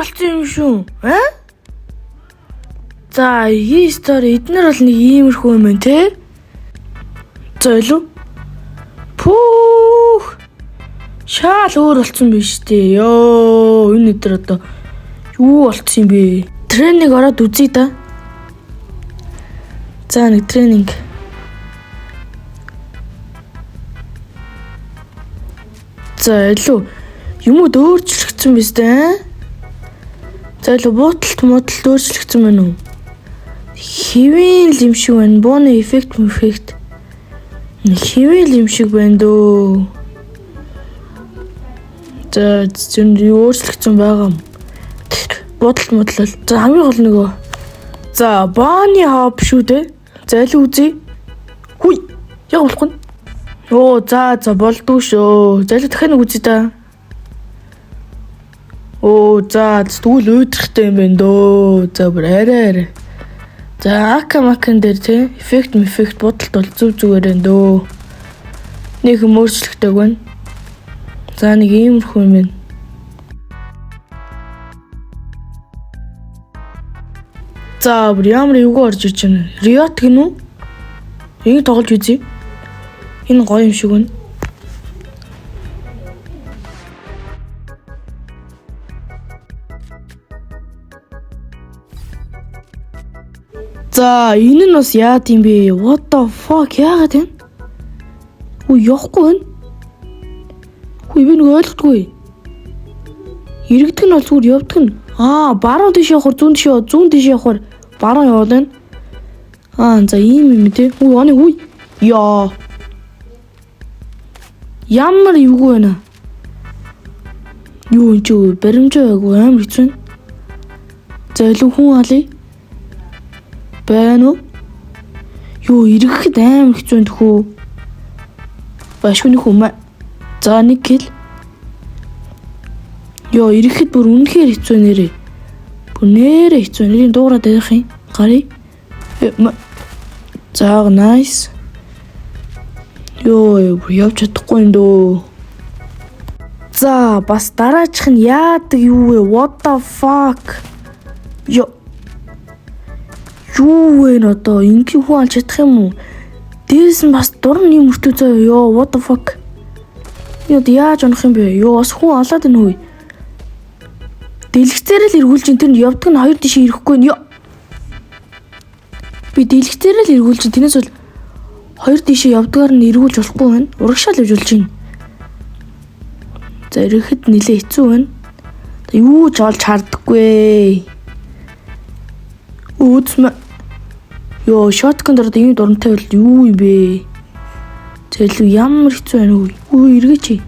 болсон юм шүү. За, стори эднэр бол нэг иймэрхүү юм байна те. За илүү. Пүүх. Шаал өөр болсон биш дээ. Ёо, энэ өдөр одоо юу болцсон юм бэ? Тренинг ороод үзье да. За нэг тренинг. За илүү юмуд өөрчлөгдсөн биз дээ. За илүү бууталт өөрчлөгдсөн байна уу? Хэвэн л юм шиг байна. Бооны эффект. Хэвэн л юм шиг байна дөө. За зөв өөрчлөгдсөн байгаа юм. Бодлол. За хамгийн гол нөгөө. За бооны хоб шүү дээ. За илүү үзье. Хүй. Яг болохгүй. Оо за болдгоо шүү. За илүү дахиад нэг үзье да. Оо за тэгвэл өөдрөхтэй юм байна дөө. За бүр арай. За акамакан дээр те эффект бодолт бол зүгээр байна дөө. Нэг юм өөрчлөгдөг байна. За нэг иймэрхүү юм байна. За бүр ямар юу орж иж байна. Riot гэнэ үү? Энийг тоглож үзье. Энэ гоё юм шиг байна. За энэ нь бас яа гэм бэ? What the fuck яагаад вэ? Явахгүй байна. Би нэг ойлгохгүй. Иргэдэг нь бол зүгээр явдаг нь. Баруун тийш явахаар зүүн тийш явахаар баруун яваад байна. За ийм юм те. Яа. Ямар юугүй байна. Юу энэ ч баримжаагүй амар хэцүү. За илүү хүн алъя. Байна уу? Юу ирэхэд амар хэцүү төхөө. Башгүй нэг хүм. За нэг хэл. Ёо ирэхэд бүр үнэхээр хэцүү нэрээ. Бүр нэрээ хэцүү. Нэрийн дуурайд ярих юм. Гарыг. За nice. Ёо явж чадахгүй юм дөө. За бас дараачих нь яадаг юу вэ? What the fuck? Юу вэ одоо ингийн хүн алж чадах юм уу? Дээрээс нь бас дурн юм өртөө зөө. Ёо what the fuck? Яаж унах юм бэ? Бас хүн олоод байна уу? Дэлгэцээрээ л эргүүлж ин тэр явдаг нь хоёр тишээ ирэхгүй нь. Би дэлгэцээрээ л эргүүлж ин тэрнээс бол хоёр тишээ явдгаар нь эргүүлж болохгүй байна. Урагшаал явж болж байна. За ирэхэд нэлээ хэцүү байна. Юу ч олж хардаггүй. Shotgun дор ийм дурантай бол юу юм бэ? За илүү ямар хэцүү байна уу? Эргээч.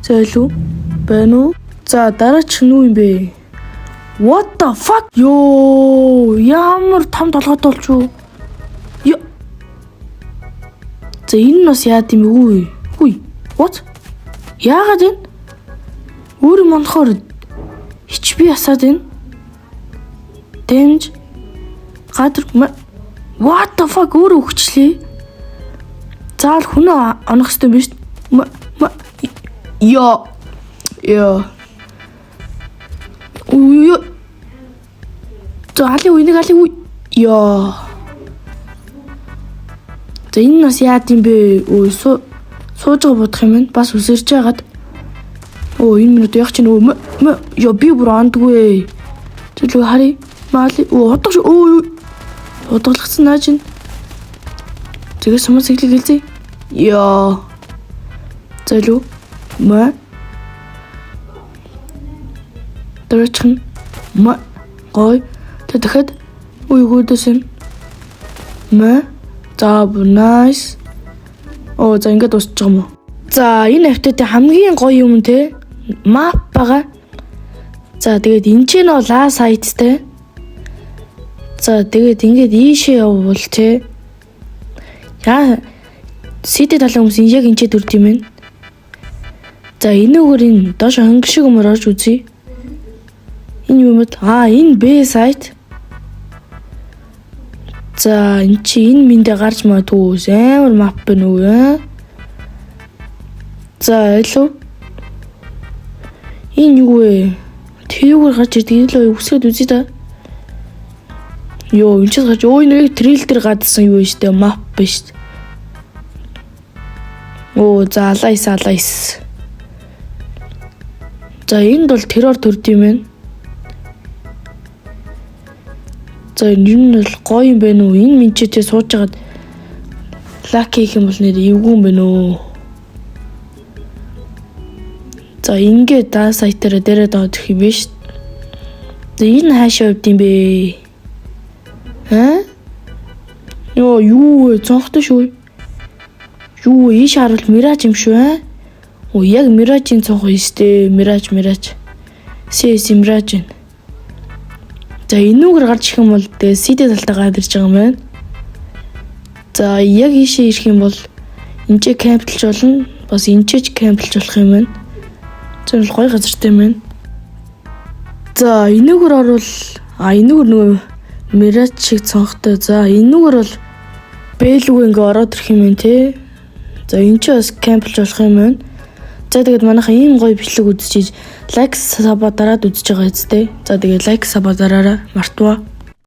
За илүү байна уу? За дараач нь юу юм бэ? What the fuck? Ямар том толгойд болж юу? За энэ нь бас яад юм бэ? What? Яагаад вэ? Өөр юм онохоор хичби асаад байна. Damage гадар what the fuck өөрөө өгчлээ. Заал хүнээ онох хэрэгтэй биш. Яа. За али. Яа. За энэ нас яад юм бэ? Сууж байгаа бодох юм байна. Бас үсэрч байгаад. Энэ минут яг чинь би бүр ондгүй. Тэглүү хари. Маали. Хотгош. Хотголгцсан наа чинь. Тэгээ сумас иглээ. Яа. Залуу. Дөрөчн. Гой. Дахиад гүйдсэн. За nice. За ингээд дуусчих юм уу? За энэ хавтад хамгийн гоё юм те. Map байгаа. За тэгээд энэ ч нөө ла сайттэй. За тэгээд ингээд ийшээ явбал те. Сити талын хүмүүс яг энэ ч дүрд юм байна. За энэгээр энэ доош хонг шиг өмөр орж үзье. Энэ юм энэ Б сайт. За энэ чи энэ миндэ гарч магадгүй амар мап байна уу? За илүү. Энэ юу вэ? Тэрүүгээр гарч ирдэг л үсгээд үзье да. Йоо, энэ ч гарч энэ трейлер гадсан юу вэ штэ, map биш штэ. За алайс. За энд бол террор төрд юм байна. За энэ нь бол гоё юм байна уу? Энэ минчээтэй сууж хагаад лаки хийх юм бол нэр эвгүй юм байна уу? За ингээд да сайтаараа дээрээ доод их юм биш. За энэ хаашаа явд юм бэ? Юу вэ? Цонхтой шүү. Юу ийш харуул мираж юм шүү яг миражийн цонх ийстэй. Мираж. Сэс мираж. За энүүгээр гарч ирэх юм бол сидэ талтаа гадарч байгаа юм байна. За яг ийшээ ирэх юм бол энэчээ кемплж болно. Бас энэчээ кемплж болох юм байна. Тэр бол гоё газартай юм байна. За энүүгээр орвол энүүгээр нөгөө мираж шиг цонхтой. За энүүгээр бол бэлгүй ингээ ороод ирэх юм байна те. За энэ ч бас кемплж болох юм байна. За тэгээд манайха ийм гоё бичлэг үзчихийж лайк саба дараад үзэж байгаа үстэй. За тэгээд лайк саба дараараа мартваа.